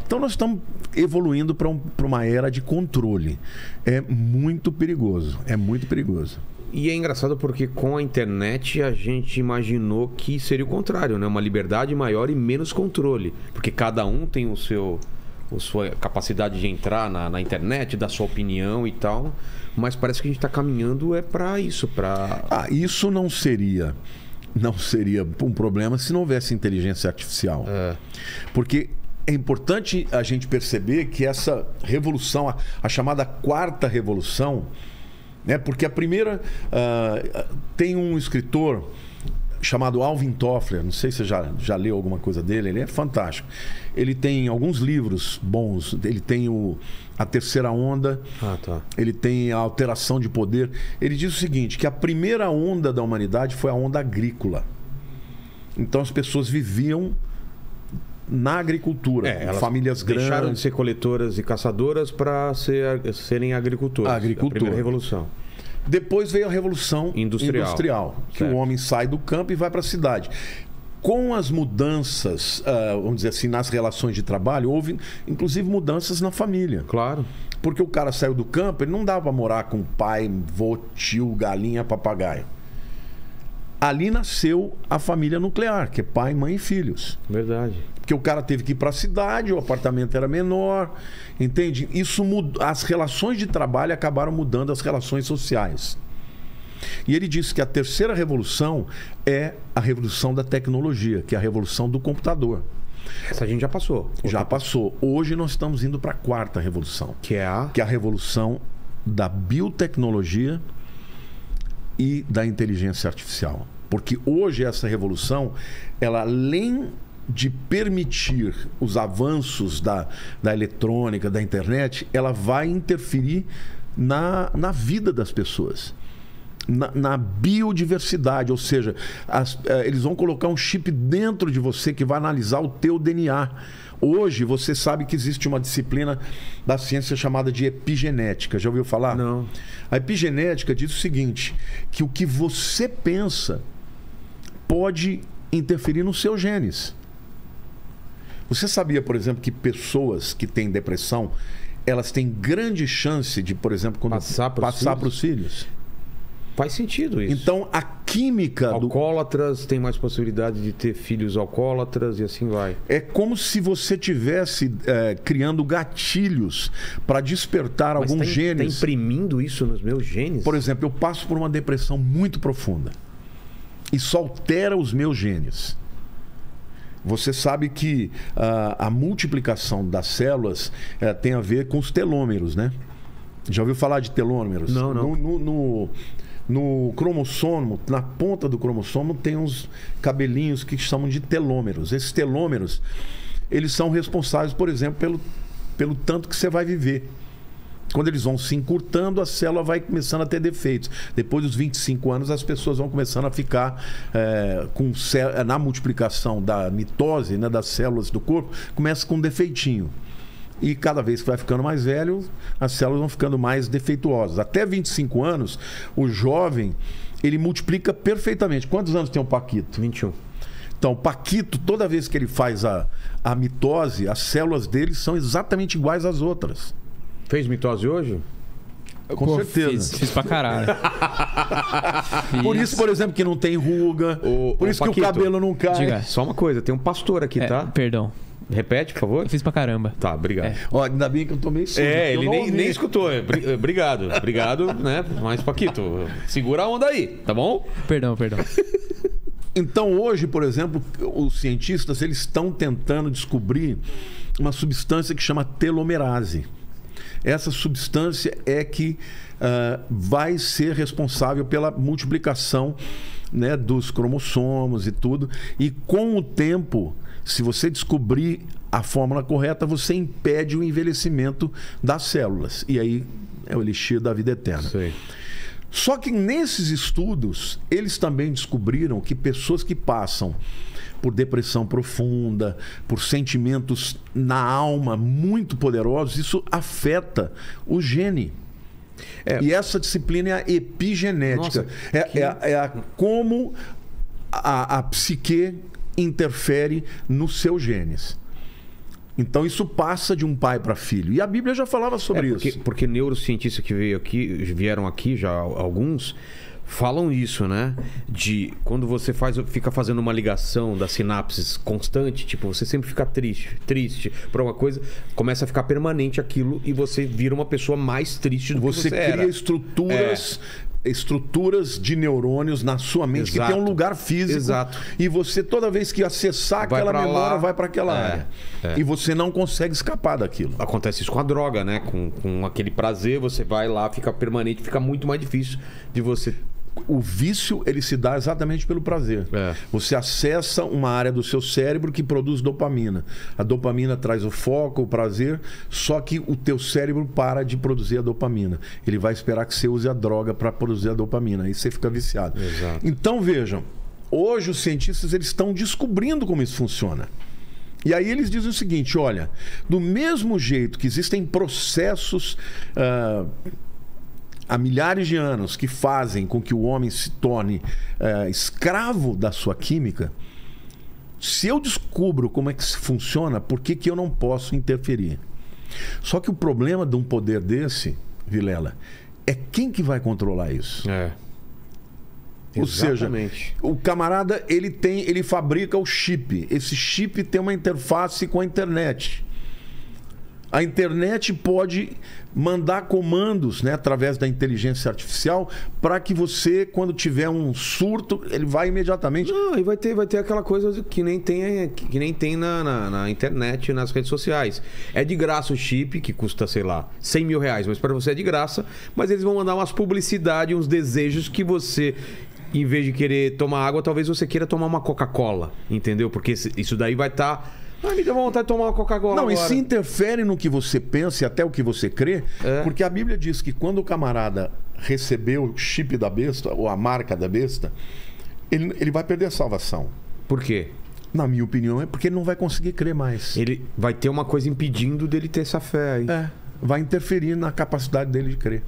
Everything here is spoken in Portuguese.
Então nós estamos evoluindo para uma era de controle. É muito perigoso, é muito perigoso. E é engraçado porque com a internet a gente imaginou que seria o contrário, né? Uma liberdade maior e menos controle. Porque cada um tem a sua capacidade de entrar na internet, dar sua opinião e tal. Mas parece que a gente está caminhando para isso. Isso não seria um problema se não houvesse inteligência artificial. Porque é importante a gente perceber que essa revolução, a chamada quarta revolução, né? Porque a primeira... tem um escritor chamado Alvin Toffler, não sei se você já leu alguma coisa dele, ele é fantástico. Ele tem alguns livros bons, ele tem A Terceira Onda, ele tem A Alteração de Poder. Ele diz o seguinte, que a primeira onda da humanidade foi a onda agrícola. Então as pessoas viviam na agricultura, famílias grandes. Deixaram de ser coletoras e caçadoras para serem agricultoras. A primeira revolução. Depois veio a Revolução Industrial que o homem sai do campo e vai para a cidade. Com as mudanças, vamos dizer assim, nas relações de trabalho, houve inclusive mudanças na família. Claro. Porque o cara saiu do campo, ele não dava para morar com pai, vô, tio, galinha, papagaio. Ali nasceu a família nuclear, que é pai, mãe e filhos. Verdade. Porque o cara teve que ir para a cidade, o apartamento era menor, entende? Isso mudou, as relações de trabalho acabaram mudando as relações sociais. E ele disse que a terceira revolução é a revolução da tecnologia, que é a revolução do computador. Essa a gente já passou. Já passou. Hoje nós estamos indo para a quarta revolução. Que é a revolução da biotecnologia e da inteligência artificial. Porque hoje essa revolução, ela além de permitir os avanços da eletrônica, da internet, ela vai interferir na vida das pessoas. Na biodiversidade, ou seja, eles vão colocar um chip dentro de você que vai analisar o teu DNA. Hoje você sabe que existe uma disciplina da ciência chamada de epigenética. Já ouviu falar? Não. A epigenética diz o seguinte, que o que você pensa pode interferir nos seus genes. Você sabia, por exemplo, que pessoas que têm depressão, elas têm grande chance de, por exemplo, passar para os filhos? Faz sentido isso. Então, a química... Alcoólatras têm mais possibilidade de ter filhos alcoólatras e assim vai. É como se você tivesse criando gatilhos para despertar alguns genes. Está imprimindo isso nos meus genes? Por exemplo, eu passo por uma depressão muito profunda. Isso altera os meus genes. Você sabe que a multiplicação das células tem a ver com os telômeros, né? Já ouviu falar de telômeros? Não, não. No cromossomo, na ponta do cromossomo, tem uns cabelinhos que chamam de telômeros. Esses telômeros, eles são responsáveis, por exemplo, pelo tanto que você vai viver. Quando eles vão se encurtando, a célula vai começando a ter defeitos. Depois dos 25 anos, as pessoas vão começando a ficar na multiplicação da mitose, né, das células do corpo, começa com um defeitinho. E cada vez que vai ficando mais velho, as células vão ficando mais defeituosas. Até 25 anos, o jovem, ele multiplica perfeitamente. Quantos anos tem o Paquito? 21. Então, o Paquito, toda vez que ele faz a mitose, as células dele são exatamente iguais às outras. Fez mitose hoje? Com certeza. Fiz pra caralho. Por isso, por exemplo, que não tem ruga. Por isso que o cabelo não cai. Diga. Só uma coisa, tem um pastor aqui, tá? Perdão. Repete, por favor. Eu fiz pra caramba. Tá, obrigado. Ó, ainda bem que eu tomei surdo. Ele nem escutou. Obrigado. Obrigado, né? Mas, Paquito, segura a onda aí, tá bom? Perdão. Então, hoje, por exemplo, os cientistas eles estão tentando descobrir uma substância que chama telomerase. Essa substância é que vai ser responsável pela multiplicação, né, dos cromossomos e tudo. E com o tempo, se você descobrir a fórmula correta, você impede o envelhecimento das células. E aí é o elixir da vida eterna. Sei. Só que nesses estudos, eles também descobriram que pessoas que passam por depressão profunda, por sentimentos na alma muito poderosos, isso afeta o gene. E essa disciplina é a epigenética. Nossa, como a psique interfere nos seus genes. Então isso passa de um pai para filho. E a Bíblia já falava sobre isso. Porque neurocientistas que vieram aqui, já alguns, falam isso, né? De quando você fica fazendo uma ligação das sinapses constante, tipo, você sempre fica triste por alguma coisa, começa a ficar permanente aquilo e você vira uma pessoa mais triste do que você era. Você cria estruturas de neurônios na sua mente. Exato. Que tem um lugar físico. Exato. E você, toda vez que acessar aquela memória, vai para aquela área. E você não consegue escapar daquilo. Acontece isso com a droga, né? Com aquele prazer, você vai lá, fica permanente, fica muito mais difícil de você... O vício, ele se dá exatamente pelo prazer. Você acessa uma área do seu cérebro que produz dopamina. A dopamina traz o foco, o prazer, só que o teu cérebro para de produzir a dopamina. Ele vai esperar que você use a droga para produzir a dopamina. Aí você fica viciado. Exato. Então, vejam, hoje os cientistas eles estão descobrindo como isso funciona. E aí eles dizem o seguinte, olha, do mesmo jeito que existem processos... há milhares de anos que fazem com que o homem se torne escravo da sua química, se eu descubro como é que funciona, por que eu não posso interferir? Só que o problema de um poder desse, Vilela, é quem que vai controlar isso? Ou seja, o camarada ele fabrica o chip. Esse chip tem uma interface com a internet. A internet pode mandar comandos, né, através da inteligência artificial para que você, quando tiver um surto, ele vai imediatamente... Não, e vai ter aquela coisa que nem tem na internet, nas redes sociais. É de graça o chip, que custa, sei lá, 100 mil reais, mas para você é de graça. Mas eles vão mandar umas publicidades, uns desejos que você... Em vez de querer tomar água, talvez você queira tomar uma Coca-Cola, entendeu? Porque isso daí vai estar... me deu vontade de tomar uma Coca-Cola. Não, agora. E se interfere no que você pensa e até o que você crê, porque a Bíblia diz que quando o camarada recebeu o chip da besta, ou a marca da besta, ele vai perder a salvação. Por quê? Na minha opinião, é porque ele não vai conseguir crer mais. Ele vai ter uma coisa impedindo dele ter essa fé aí. Vai interferir na capacidade dele de crer.